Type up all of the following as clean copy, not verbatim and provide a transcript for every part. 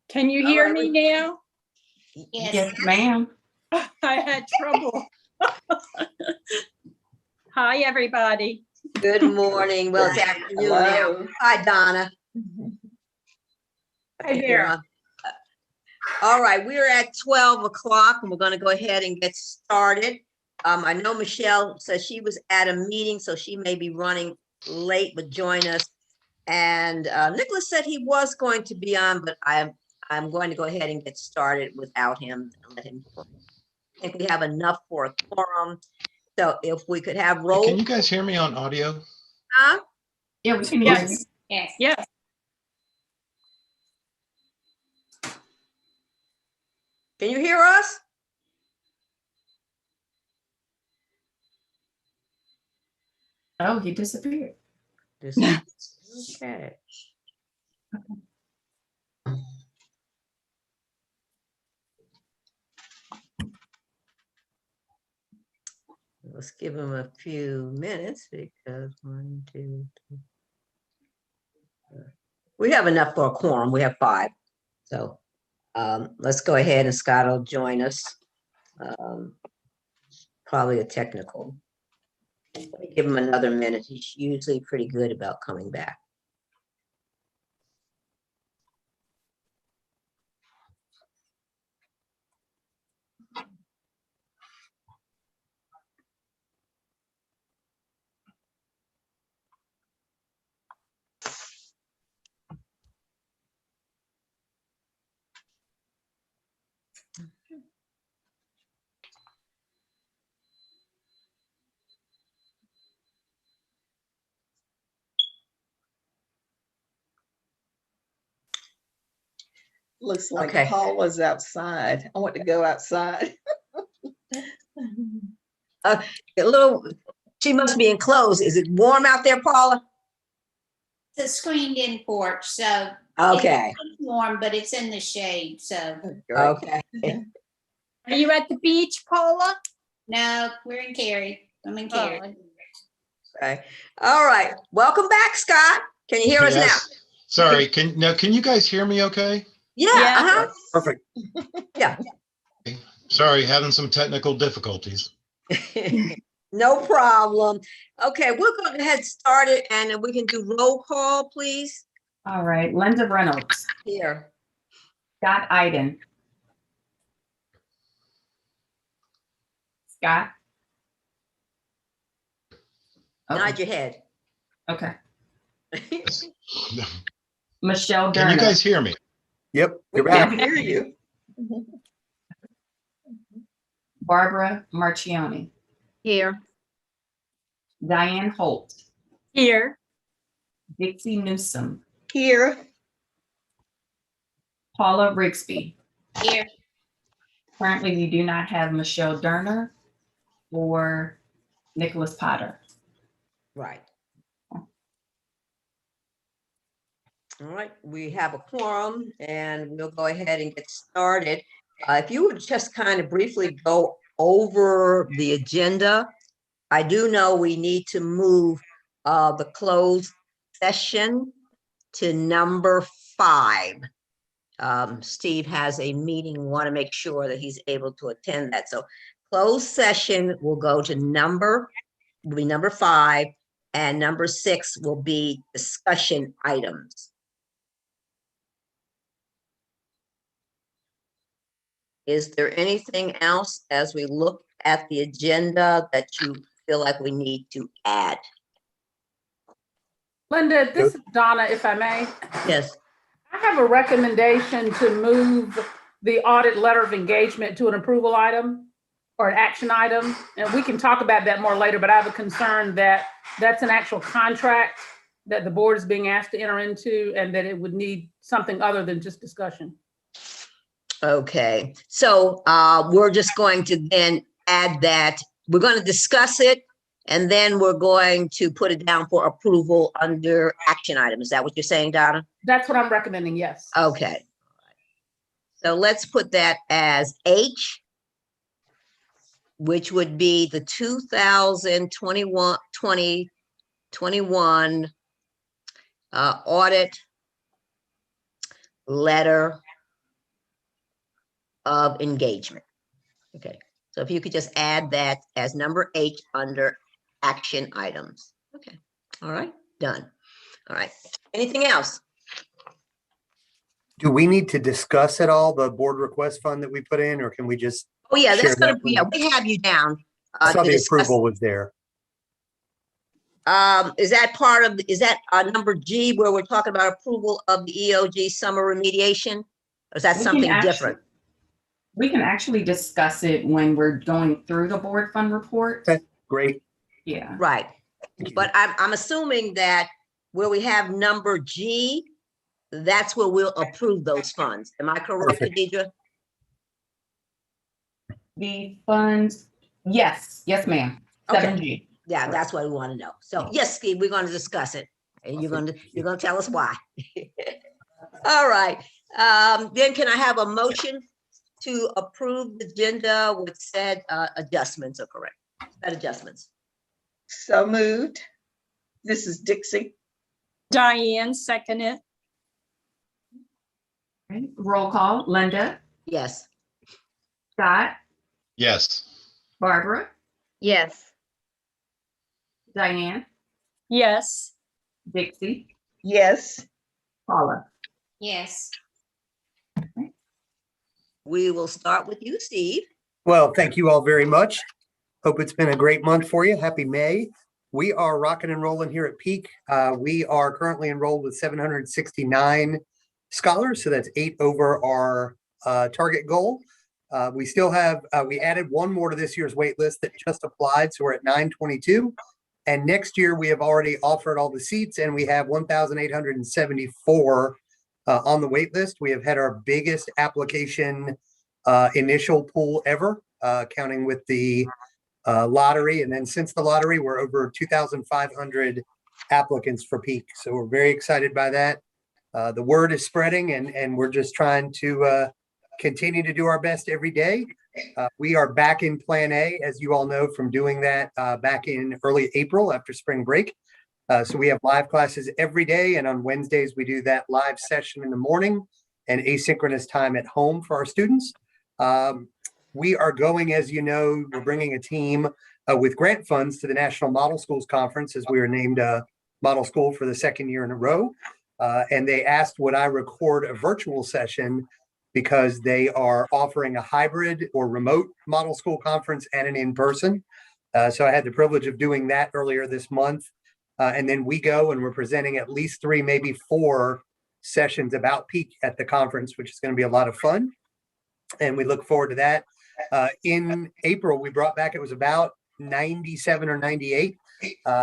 Can you hear me now? Yes, ma'am. I had trouble. Hi, everybody. Good morning. Well, it's afternoon now. Hi, Donna. Hi there. All right, we're at 12 o'clock and we're going to go ahead and get started. I know Michelle says she was at a meeting, so she may be running late, but join us. And Nicholas said he was going to be on, but I'm going to go ahead and get started without him and let him. I think we have enough for a quorum. So if we could have roll. Can you guys hear me on audio? Huh? Yeah, we can hear you. Yes. Yes. Yes. Can you hear us? Oh, he disappeared. Okay. Let's give him a few minutes because 1, 2, 3. We have enough for a quorum. We have 5. So let's go ahead and Scott will join us. Probably a technical. Let me give him another minute. He's usually pretty good about coming back. Looks like Okay. Paul was outside. I want to go outside. A little, she must be enclosed. Is it warm out there, Paula? It's a screened-in porch, so Okay, it's warm, but it's in the shade. So okay. Are you at the beach, Paula? no, we're in Cary. I'm in Cary. Oh. Okay. All right. Welcome back, Scott. Can you hear us Yes. Sorry, can you guys hear me okay? now? Yeah. Yeah. Uh-huh. Perfect. Yeah. Sorry, having some technical difficulties. No problem. Okay, we're going to get started and we can do roll call, please. All right, Linda Reynolds, Here. Scott Iden. Scott? Nod Okay. your head. Okay. Michelle Can you Durner. guys hear me? Yep, We you're can back. hear you. Barbara Marchioni. Here. Diane Holt. Here. Dixie Newsome. Here. Paula Rigsby. Here. Currently, we do not have Michelle Durner or Nicholas Potter. Right. All right, we have a quorum and we'll go ahead and get started. If you would just kind of briefly go over the agenda. I do know we need to move the closed session to number 5. Steve has a meeting. We want to make sure that he's able to attend that. So closed session will go to number 5, and number 6 will be discussion items. Is there anything else as we look at the agenda that you feel like we need to add? Linda, this is Donna, if I may. Yes. I have a recommendation to move the audit letter of engagement to an approval item or an action item. And we can talk about that more later, but I have a concern that that's an actual contract that the board is being asked to enter into and that it would need something other than just discussion. Okay, so we're just going to then add that. We're going to discuss it and then we're going to put it down for approval under action item. Is that what you're saying, Donna? That's what I'm recommending, yes. Okay. So let's put that as H, which would be the 2021 audit letter of engagement. Okay, so if you could just add that as number 8 under action items. Okay, all right, done. All right, anything else? Do we need to discuss at all the board request fund that we put in, or can we just, Oh, yeah, Share that's gonna that be, yeah, with- we have you down. I saw to the discuss- approval was there. Is that part of, is that number G where we're talking about approval of the EOG summer remediation? Or is that We can something actually- different? We can actually discuss it when we're going through the board fund report. Okay. Great. Yeah. Right, Thank you. but I'm assuming that where we have number G, that's where we'll approve those funds. Am I correct, Perfect. Deidre? The funds, yes, ma'am. Okay. 7G. Yeah, that's what we want to know. So yes, Steve, we're going to discuss it. And you're going to tell us why. All right. Then can I have a motion to approve the agenda with said adjustments are correct? Said adjustments. So moved. This is Dixie. Diane, second it. Okay, roll call, Linda, Yes. Scott, Yes. Barbara, Yes. Diane, Yes. Dixie, Yes. Paula. yes, We will start with you, Steve. Well, thank you all very much. Hope it's been a great month for you. Happy May. We are rocking and rolling here at Peak. We are currently enrolled with 769 scholars, so that's 8 over our target goal. We still have, we added one more to this year's wait list that just applied, so we're at 922. And next year, we have already offered all the seats, and we have 1,874 on the wait list. We have had our biggest application initial pool ever, counting with the lottery. And then since the lottery, we're over 2,500 applicants for Peak. So we're very excited by that. The word is spreading, and we're just trying to continue to do our best every day. We are back in Plan A, as you all know, from doing that back in early April after spring break. So we have live classes every day, and on Wednesdays, we do that live session in the morning and asynchronous time at home for our students. We are going, as you know, we're bringing a team with grant funds to the National Model Schools Conference, as we were named a model school for the second year in a row. And they asked would I record a virtual session because they are offering a hybrid or remote model school conference and an in-person. So I had the privilege of doing that earlier this month. And then we go and we're presenting at least 3, maybe 4 sessions about Peak at the conference, which is going to be a lot of fun. And we look forward to that. In April, we brought back, it was about 97 or 98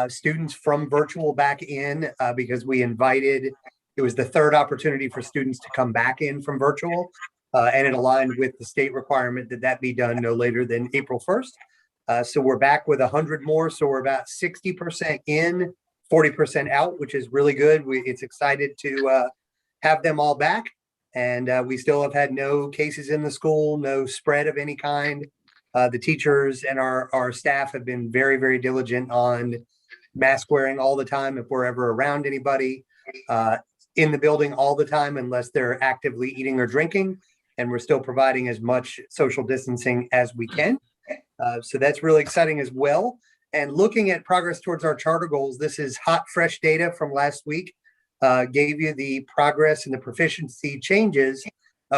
students from virtual back in because we invited, it was the third opportunity for students to come back in from virtual. And it aligned with the state requirement that that be done no later than April 1st. So we're back with 100 more. So we're about 60% in, 40% out, which is really good. It's excited to have them all back. And we still have had no cases in the school, no spread of any kind. The teachers and our staff have been very, very diligent on mask wearing all the time if we're ever around anybody, in the building all the time unless they're actively eating or drinking. And we're still providing as much social distancing as we can. So that's really exciting as well. And looking at progress towards our charter goals, this is hot, fresh data from last week. Gave you the progress and the proficiency changes.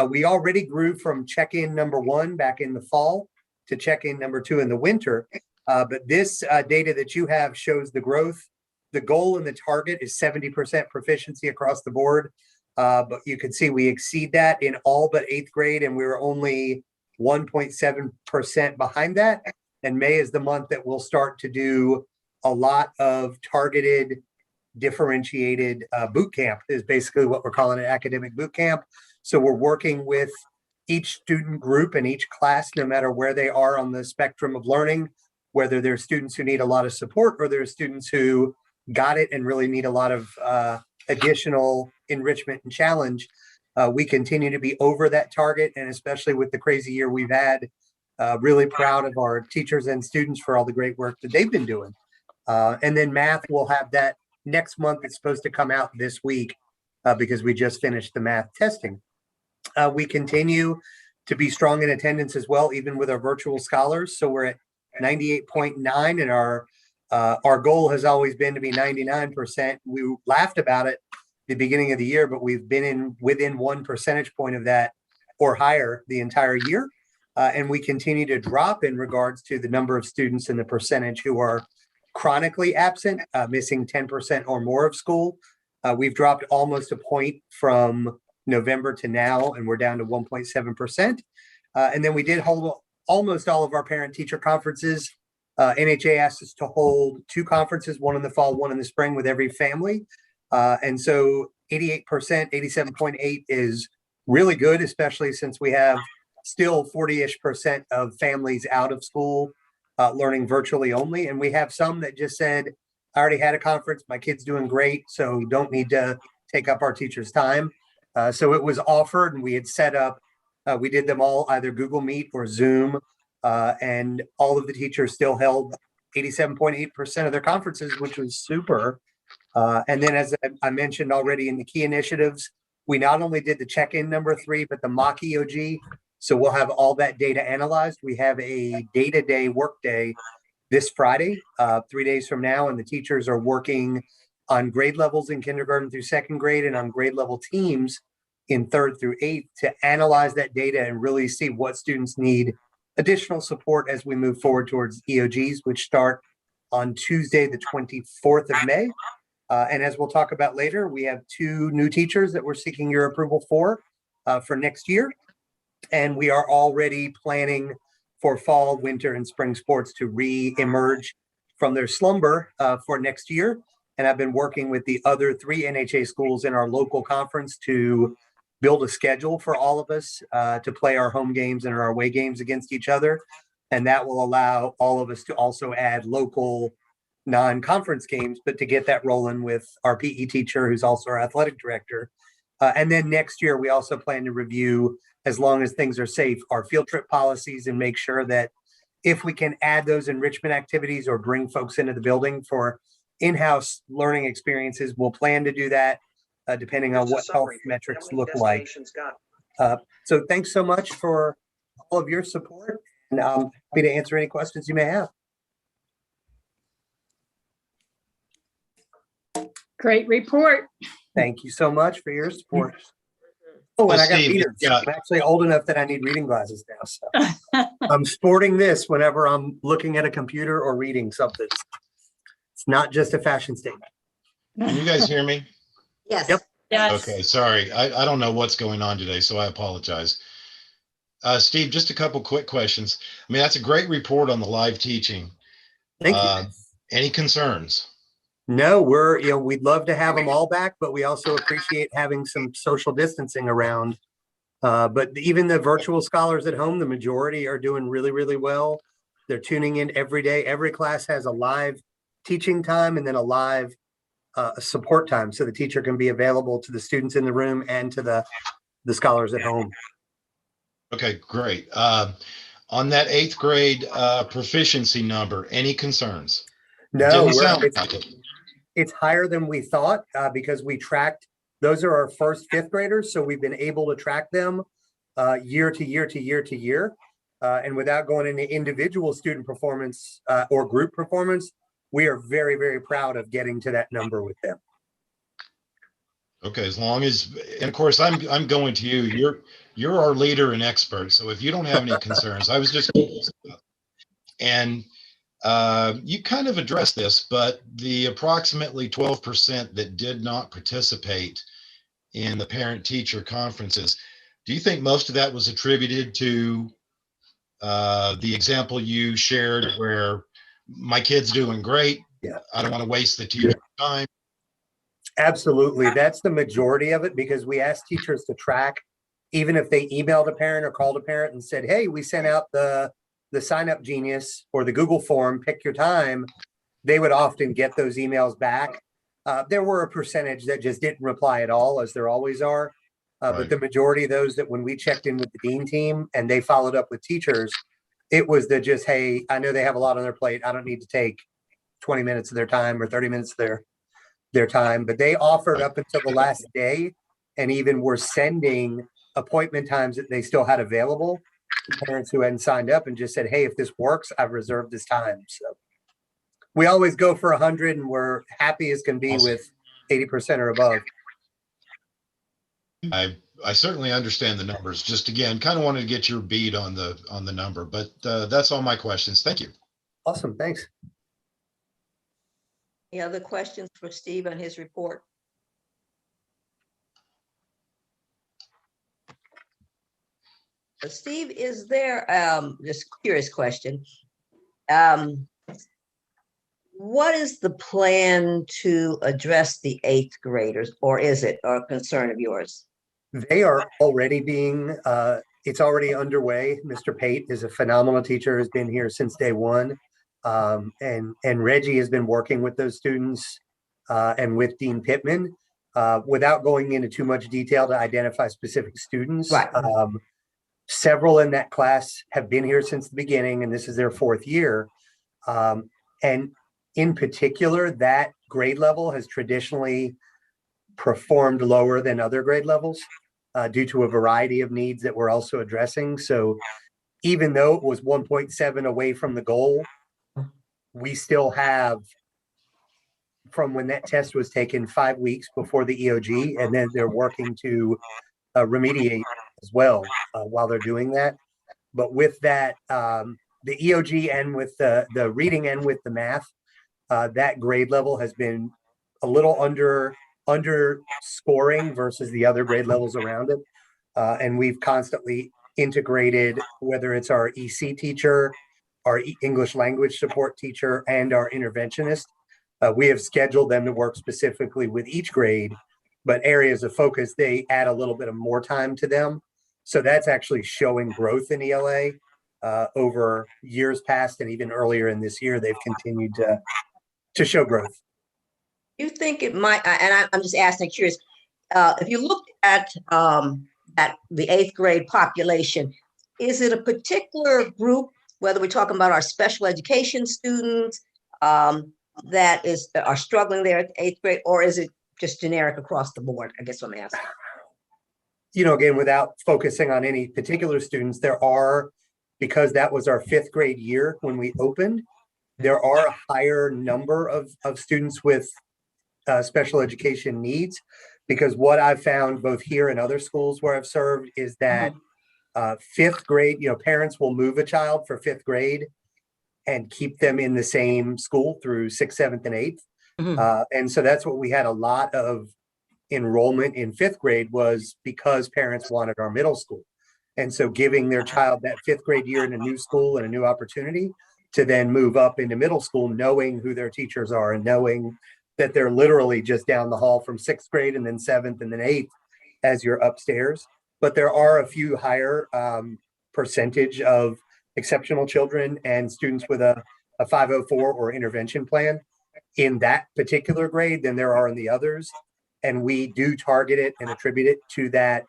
We already grew from check-in number 1 back in the fall to check-in number 2 in the winter. But this data that you have shows the growth. The goal and the target is 70% proficiency across the board. But you can see we exceed that in all but 8th grade, and we were only 1.7% behind that. And May is the month that we'll start to do a lot of targeted differentiated boot camp is basically what we're calling an academic boot camp. So we're working with each student group and each class, no matter where they are on the spectrum of learning, whether they're students who need a lot of support or they're students who got it and really need a lot of additional enrichment and challenge. We continue to be over that target, and especially with the crazy year we've had, really proud of our teachers and students for all the great work that they've been doing. And then math, will have that next month. It's supposed to come out this week because we just finished the math testing. We continue to be strong in attendance as well, even with our virtual scholars. So we're at 98.9, and our goal has always been to be 99%. We laughed about it the beginning of the year, but we've been within 1 percentage point of that or higher the entire year. And we continue to drop in regards to the number of students and the percentage who are chronically absent, missing 10% or more of school. We've dropped almost a point from November to now, and we're down to 1.7%. And then we did hold almost all of our parent-teacher conferences. NHA asked us to hold 2 conferences, one in the fall, one in the spring, with every family. And so 88%, 87.8 is really good, especially since we have still 40-ish% of families out of school learning virtually only. And we have some that just said, I already had a conference, my kid's doing great, so don't need to take up our teachers' time. So it was offered, and we had set up, we did them all either Google Meet or Zoom, and all of the teachers still held 87.8% of their conferences, which was super. And then, as I mentioned already in the key initiatives, we not only did the check-in number 3, but the mock EOG. So we'll have all that data analyzed. We have a day-to-day work day this Friday, 3 days from now, and the teachers are working on grade levels in kindergarten through 2nd grade and on grade level teams in 3rd through 8th to analyze that data and really see what students need additional support as we move forward towards EOGs, which start on Tuesday, the 24th of May. And as we'll talk about later, we have 2 new teachers that we're seeking your approval for next year. And we are already planning for fall, winter, and spring sports to re-emerge from their slumber for next year. And I've been working with the other 3 NHA schools in our local conference to build a schedule for all of us to play our home games and our away games against each other. And that will allow all of us to also add local non-conference games, but to get that rolling with our PE teacher, who's also our athletic director. And then next year, we also plan to review, as long as things are safe, our field trip policies and make sure that if we can add those enrichment activities or bring folks into the building for in-house learning experiences, we'll plan to do that depending on what health metrics look like. So thanks so much for all of your support, and I'm happy to answer any questions you may have. Great report. Thank you so much for your support. Oh, and I got Steve, readers. yeah. I'm actually old enough that I need reading glasses now. So I'm sporting this whenever I'm looking at a computer or reading something. It's not just a fashion statement. Can you guys hear me? Yes. Yep. Yes. Okay, sorry. I don't know what's going on today, so I apologize. Steve, just a couple quick questions. I mean, that's a great report on the live teaching. Thank you. Any concerns? No, we'd love to have them all back, but we also appreciate having some social distancing around. But even the virtual scholars at home, the majority are doing really, really well. They're tuning in every day. Every class has a live teaching time and then a live support time, so the teacher can be available to the students in the room and to the scholars at home. Okay, great. On that 8th grade proficiency number, any concerns? No, Didn't sound like it. it's higher than we thought because we tracked, those are our first 5th graders. So we've been able to track them year to year to year to year. And without going into individual student performance or group performance, we are very, very proud of getting to that number with them. Okay, as long as, and of course, I'm going to you. You're our leader and expert. So if you don't have any concerns, I was just curious about it. And you kind of addressed this, but the approximately 12% that did not participate in the parent-teacher conferences, do you think most of that was attributed to the example you shared where my kid's doing great? Yeah. I don't want to waste the teacher's time. Absolutely. That's the majority of it, because we asked teachers to track, even if they emailed a parent or called a parent and said, hey, we sent out the sign up genius or the Google form, pick your time, they would often get those emails back. There were a percentage that just didn't reply at all, as there always are. But Right. the majority of those that when we checked in with the dean team and they followed up with teachers, it was the just, hey, I know they have a lot on their plate. I don't need to take 20 minutes of their time or 30 minutes of their time. But they offered up until the last day and even were sending appointment times that they still had available. Parents who hadn't signed up and just said, hey, if this works, I've reserved this time. So we always go for 100 and we're happy as can be Awesome. with 80% or above. I certainly understand the numbers. Just again, kind of wanted to get your beat on the number, but that's all my questions. Thank you. Awesome. Thanks. Any other questions for Steve on his report? Steve, is there, just curious question. What is the plan to address the 8th graders, or is it a concern of yours? They are already being, it's already underway. Mr. Pate is a phenomenal teacher, has been here since day one. And Reggie has been working with those students and with Dean Pittman without going into too much detail to identify specific students. Right. Several in that class have been here since the beginning, and this is their 4th year. And in particular, that grade level has traditionally performed lower than other grade levels due to a variety of needs that we're also addressing. So even though it was 1.7 away from the goal, we still have, from when that test was taken, 5 weeks before the EOG, and then they're working to remediate as well while they're doing that. But with that, the EOG and with the reading and with the math, that grade level has been a little under scoring versus the other grade levels around it. And we've constantly integrated, whether it's our EC teacher, our English language support teacher, and our interventionist. We have scheduled them to work specifically with each grade, but areas of focus, they add a little bit of more time to them. So that's actually showing growth in ELA over years past, and even earlier in this year, they've continued to show growth. You think it might, and I'm just asking, curious, if you look at the 8th grade population, is it a particular group, whether we're talking about our special education students that are struggling there at the 8th grade, or is it just generic across the board? I guess what I'm asking. You know, again, without focusing on any particular students, there are, because that was our 5th grade year when we opened, there are a higher number of students with special education needs, because what I've found both here and other schools where I've served is that 5th grade, you know, parents will move a child for 5th grade and keep them in the same school through 6th, 7th, and 8th. And so that's what we had a lot of enrollment in 5th grade, was because parents wanted our middle school. And so giving their child that 5th grade year in a new school and a new opportunity to then move up into middle school, knowing who their teachers are and knowing that they're literally just down the hall from 6th grade and then 7th and then 8th as you're upstairs. But there are a few higher percentage of exceptional children and students with a 504 or intervention plan in that particular grade than there are in the others. And we do target it and attribute it to that,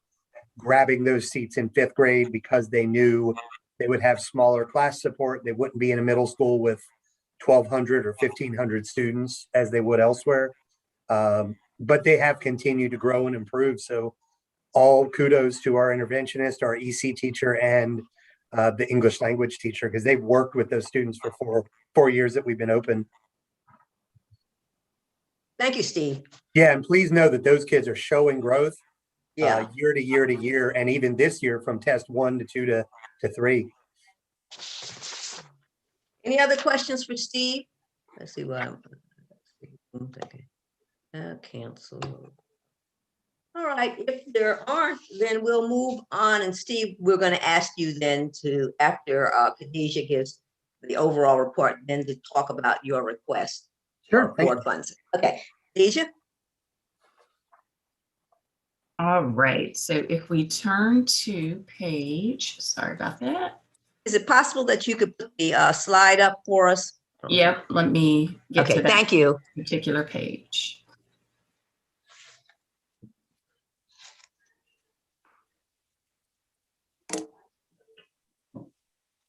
grabbing those seats in 5th grade because they knew they would have smaller class support. They wouldn't be in a middle school with 1,200 or 1,500 students as they would elsewhere. But they have continued to grow and improve. So all kudos to our interventionist, our EC teacher, and the English language teacher, because they've worked with those students for four years that we've been open. Thank you, Steve. Yeah, and please know that those kids are showing growth Yeah. year to year to year, and even this year from test 1 to 2 to 3. Any other questions for Steve? Let's see what I'm. Cancel. All right, if there aren't, then we'll move on. And Steve, we're going to ask you then to, after Khadijah gives the overall report, then to talk about your request. Sure. For funds. Okay, Khadijah? All right, so if we turn to page, sorry about that. Is it possible that you could put the slide up for us? Yep, let me get Okay, to that thank you. particular page.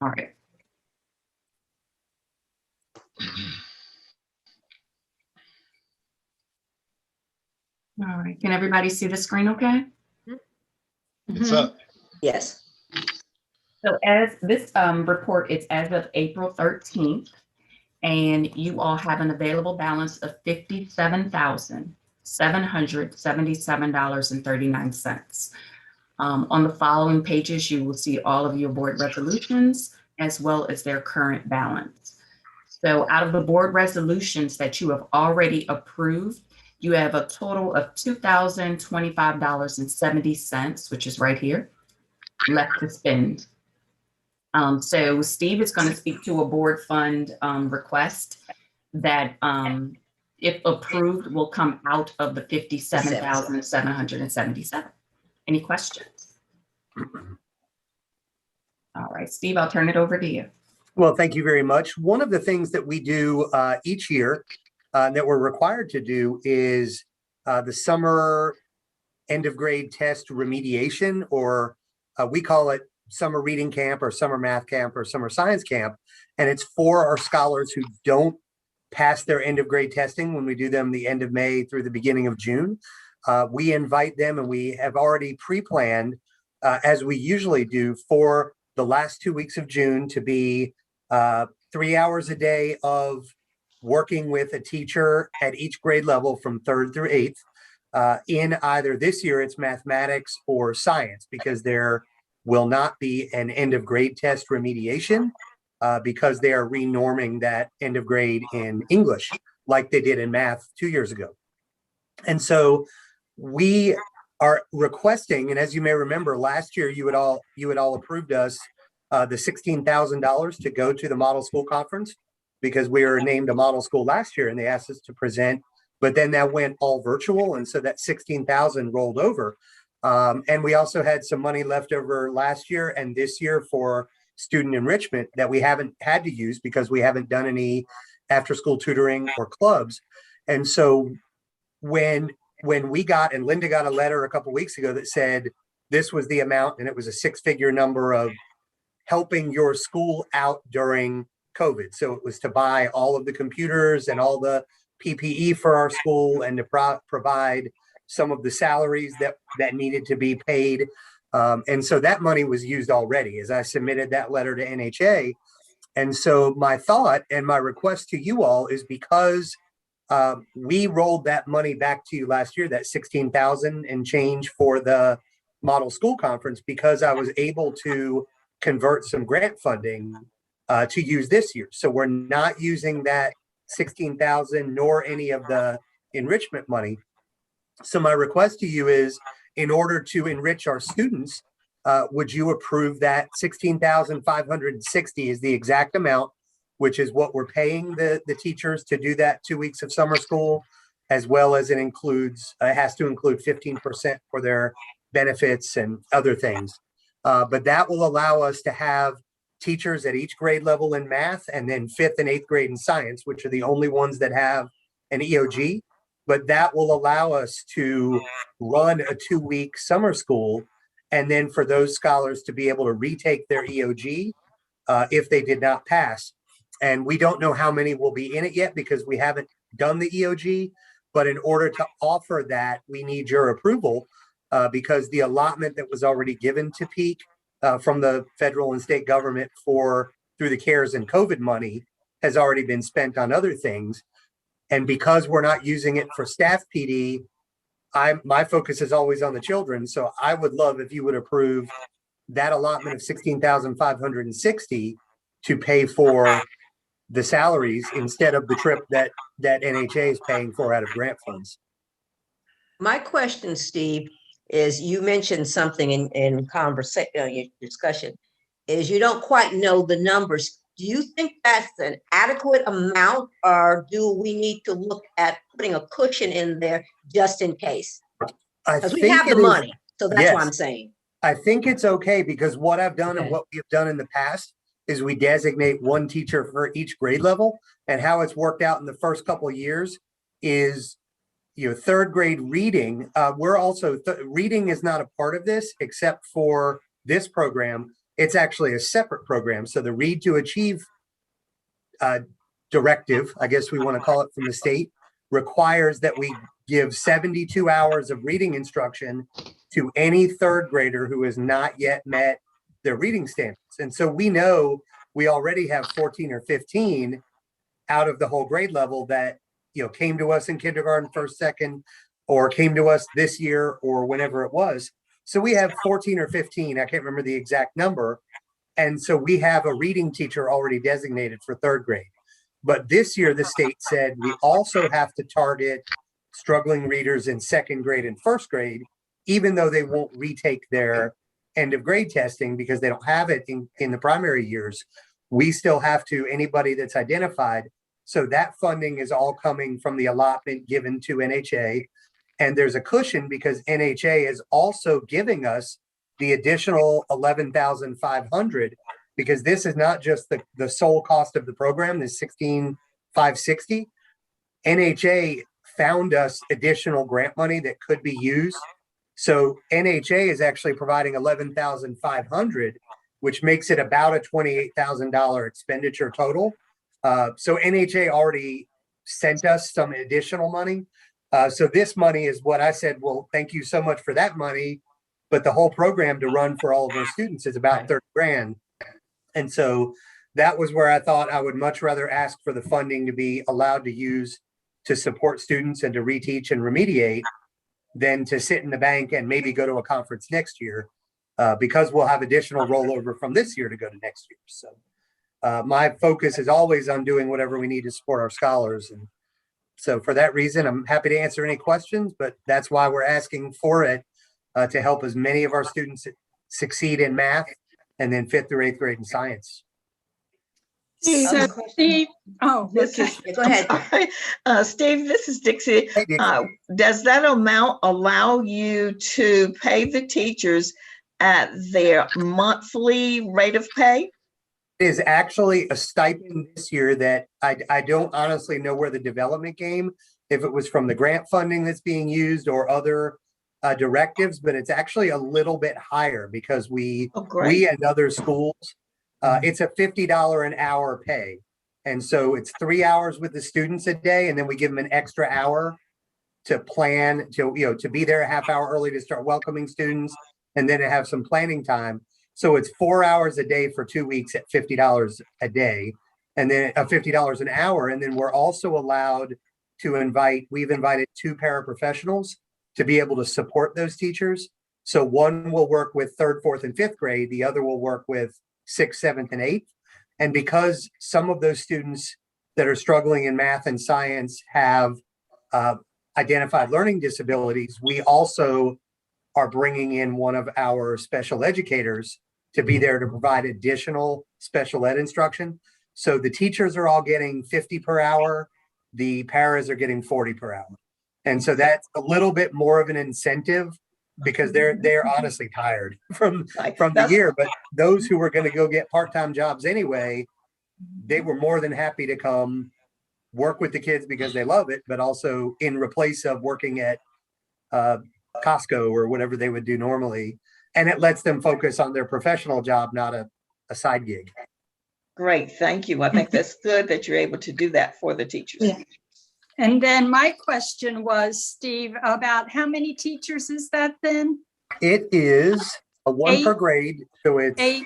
All right. All right, can everybody see the screen okay? It's up. Yes. So as this report, it's as of April 13th, and you all have an available balance of $57,777.39. On the following pages, you will see all of your board resolutions as well as their current balance. So out of the board resolutions that you have already approved, you have a total of $2,025.70, which is right here, left to spend. So Steve is going to speak to a board fund request that, if approved, will come out of the 57,777. Any questions? All right, Steve, I'll turn it over to you. Well, thank you very much. One of the things that we do each year that we're required to do is the summer end of grade test remediation, or we call it summer reading camp or summer math camp or summer science camp. And it's for our scholars who don't pass their end of grade testing when we do them the end of May through the beginning of June. We invite them, and we have already pre-planned, as we usually do, for the last 2 weeks of June to be 3 hours a day of working with a teacher at each grade level from 3rd through 8th. In either this year it's mathematics or science, because there will not be an end of grade test remediation because they are renorming that end of grade in English like they did in math 2 years ago. And so we are requesting, and as you may remember, last year you had all approved us the $16,000 to go to the Model School Conference, because we were named a model school last year and they asked us to present, but then that went all virtual. And so that 16,000 rolled over. And we also had some money left over last year and this year for student enrichment that we haven't had to use because we haven't done any after school tutoring or clubs. And so when we got, and Linda got a letter a couple of weeks ago that said this was the amount, and it was a 6-figure number of helping your school out during COVID. So it was to buy all of the computers and all the PPE for our school, and to provide some of the salaries that needed to be paid. And so that money was used already as I submitted that letter to NHA. And so my thought and my request to you all is, because we rolled that money back to you last year, that 16,000 and change for the Model School Conference, because I was able to convert some grant funding to use this year. So we're not using that 16,000 nor any of the enrichment money. So my request to you is, in order to enrich our students, would you approve that 16,560 is the exact amount, which is what we're paying the teachers to do that 2 weeks of summer school, as well as it has to include 15% for their benefits and other things. But that will allow us to have teachers at each grade level in math, and then 5th and 8th grade in science, which are the only ones that have an EOG. But that will allow us to run a 2-week summer school, and then for those scholars to be able to retake their EOG if they did not pass. And we don't know how many will be in it yet because we haven't done the EOG. But in order to offer that, we need your approval because the allotment that was already given to Peak from the federal and state government through the CARES and COVID money has already been spent on other things. And because we're not using it for staff PD, my focus is always on the children. So I would love if you would approve that allotment of 16,560 to pay for the salaries instead of the trip that NHA is paying for out of grant funds. My question, Steve, is you mentioned something in conversation, your discussion, is you don't quite know the numbers. Do you think that's an adequate amount, or do we need to look at putting a cushion in there just in case? Because we have the money, so that's what I'm saying. I think it's okay, because what I've done and what we've done in the past is we designate one teacher for each grade level, and how it's worked out in the first couple of years is, 3rd grade reading. We're also reading is not a part of this except for this program. It's actually a separate program. So the Read to Achieve directive, I guess we want to call it, from the state, requires that we give 72 hours of reading instruction to any third grader who has not yet met their reading standards. And so we know we already have 14 or 15 out of the whole grade level that, came to us in kindergarten, first, second, or came to us this year or whenever it was. So we have 14 or 15, I can't remember the exact number. And so we have a reading teacher already designated for third grade. But this year, the state said we also have to target struggling readers in second grade and first grade, even though they won't retake their end of grade testing because they don't have it in the primary years. We still have to, anybody that's identified. So that funding is all coming from the allotment given to NHA. And there's a cushion because NHA is also giving us the additional $11,500 because this is not just the sole cost of the program, the $16,560. NHA found us additional grant money that could be used. So NHA is actually providing $11,500, which makes it about a $28,000 expenditure total. So NHA already sent us some additional money. So this money is what I said, well, thank you so much for that money. But the whole program to run for all of our students is about 30 grand. And so that was where I thought I would much rather ask for the funding to be allowed to use to support students and to reteach and remediate than to sit in the bank and maybe go to a conference next year because we'll have additional rollover from this year to go to next year. So my focus is always on doing whatever we need to support our scholars. And so for that reason, I'm happy to answer any questions, but that's why we're asking for it to help as many of our students succeed in math and then 5th through 8th grade in science. So, Steve, This okay. is, Go ahead. Steve, this is Dixie. Hey, Dixie. Does that amount allow you to pay the teachers at their monthly rate of pay? Is actually a stipend this year that I don't honestly know where the development came, if it was from the grant funding that's being used or other directives, but it's actually a little bit higher because we and other schools, it's a $50 an hour pay. And so it's 3 hours with the students a day, and then we give them an extra hour to plan, to be there a half hour early to start welcoming students, and then to have some planning time. So it's 4 hours a day for 2 weeks at $50 a day, and then $50 an hour. And then we're also allowed to we've invited 2 paraprofessionals to be able to support those teachers. So one will work with 3rd, 4th, and 5th grade. The other will work with 6th, 7th, and 8th. And because some of those students that are struggling in math and science have identified learning disabilities, we also are bringing in one of our special educators to be there to provide additional special ed instruction. So the teachers are all getting 50 per hour. The paras are getting 40 per hour. And so that's a little bit more of an incentive because they're honestly tired from the year. But those who were going to go get part-time jobs anyway, they were more than happy to come work with the kids because they love it, but also in replace of working at Costco or whatever they would do normally. And it lets them focus on their professional job, not a side gig. Great, thank you. I think that's good that you're able to do that for the teachers. Yeah. And then my question was, Steve, about how many teachers is that then? It is a 1 per 8. grade. So it's 8.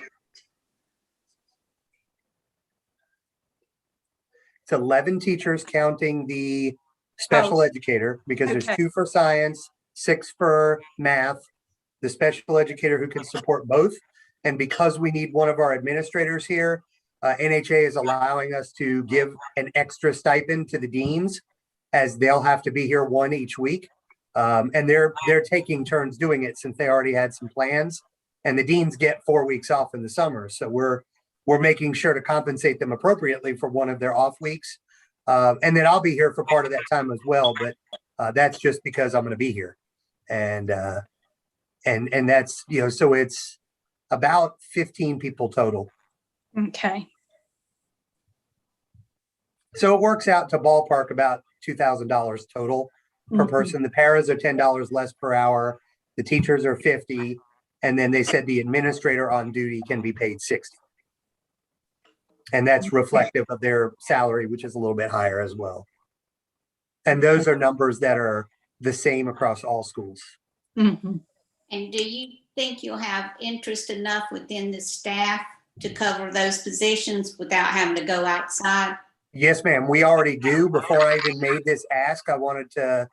It's 11 teachers counting the special educator because there's Okay. 2 for science, 6 for math, the special educator who can support both. And because we need one of our administrators here, NHA is allowing us to give an extra stipend to the deans as they'll have to be here 1 each week. And they're taking turns doing it since they already had some plans. And the deans get 4 weeks off in the summer. So we're making sure to compensate them appropriately for one of their off weeks. And then I'll be here for part of that time as well. But that's just because I'm going to be here. And that's, so it's about 15 people total. Okay. So it works out to ballpark about $2,000 total per Mhm. person. The paras are $10 less per hour. The teachers are 50. And then they said the administrator on duty can be paid 60. And that's reflective of their salary, which is a little bit higher as well. And those are numbers that are the same across all schools. Mhm. And do you think you'll have interest enough within the staff to cover those positions without having to go outside? Yes, ma'am. We already do. Before I even made this ask, I wanted to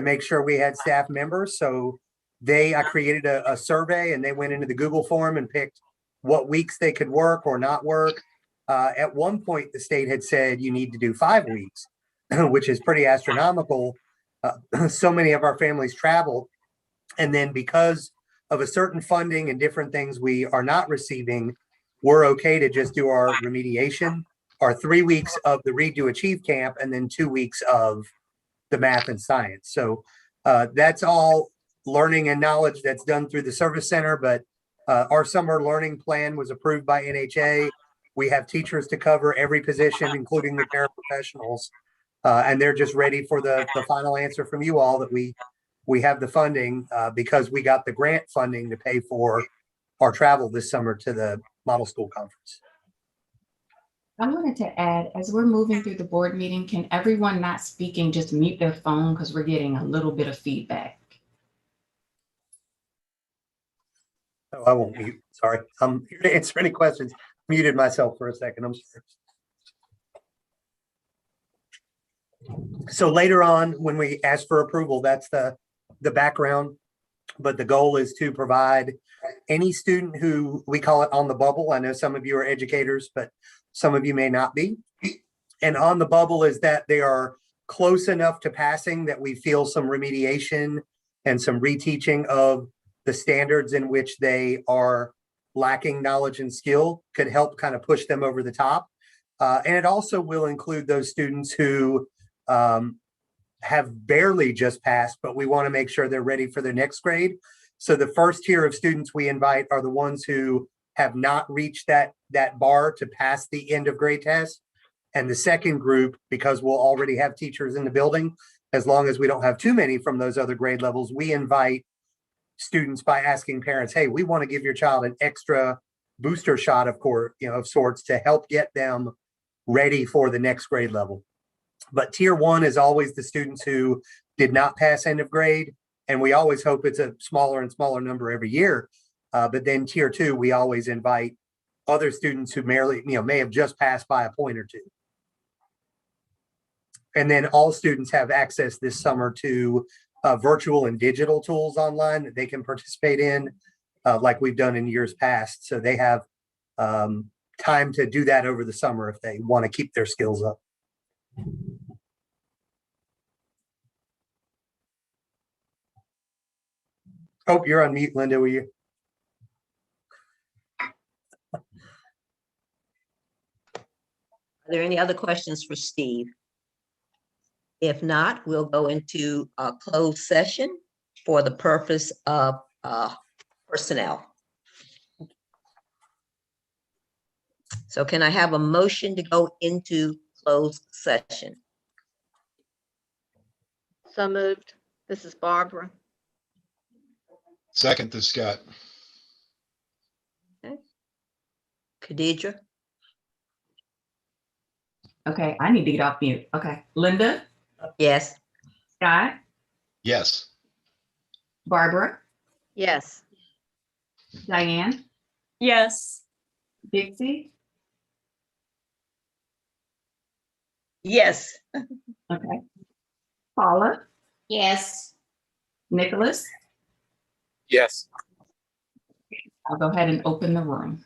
make sure we had staff members. So I created a survey and they went into the Google form and picked what weeks they could work or not work. At one point, the state had said you need to do 5 weeks, which is pretty astronomical. So many of our families travel. And then because of a certain funding and different things we are not receiving, we're okay to just do our remediation, our 3 weeks of the Read to Achieve camp, and then 2 weeks of the math and science. So that's all learning and knowledge that's done through the service center. But our summer learning plan was approved by NHA. We have teachers to cover every position, including the paraprofessionals. And they're just ready for the final answer from you all that we have the funding because we got the grant funding to pay for our travel this summer to the Model School Conference. I wanted to add, as we're moving through the board meeting, can everyone not speaking just mute their phone because we're getting a little bit of feedback? Oh, I won't mute. Sorry. I'm here to answer any questions. Muted myself for a second. I'm sorry. So later on, when we ask for approval, that's the background. But the goal is to provide any student who we call it on the bubble. I know some of you are educators, but some of you may not be. And on the bubble is that they are close enough to passing that we feel some remediation and some reteaching of the standards in which they are lacking knowledge and skill could help kind of push them over the top. And it also will include those students who have barely just passed, but we want to make sure they're ready for their next grade. So the first tier of students we invite are the ones who have not reached that bar to pass the end of grade test. And the second group, because we'll already have teachers in the building, as long as we don't have too many from those other grade levels, we invite students by asking parents, hey, we want to give your child an extra booster shot of sorts to help get them ready for the next grade level. But tier 1 is always the students who did not pass end of grade. And we always hope it's a smaller and smaller number every year. But then tier 2, we always invite other students who may have just passed by a point or two. And then all students have access this summer to virtual and digital tools online that they can participate in, like we've done in years past. So they have time to do that over the summer if they want to keep their skills up. Oh, you're on mute, Linda, were you? Are there any other questions for Steve? If not, we'll go into a closed session for the purpose of personnel. So can I have a motion to go into closed session? So moved. This is Barbara. Second, this Scott. Khadidra? Okay, I need to get off mute. Okay, Linda, Yes. Scott, Yes. Barbara, Yes. Diane, Yes. Dixie. Yes. Okay, Paula, Yes. Nicholas. Yes. I'll go ahead and open the room.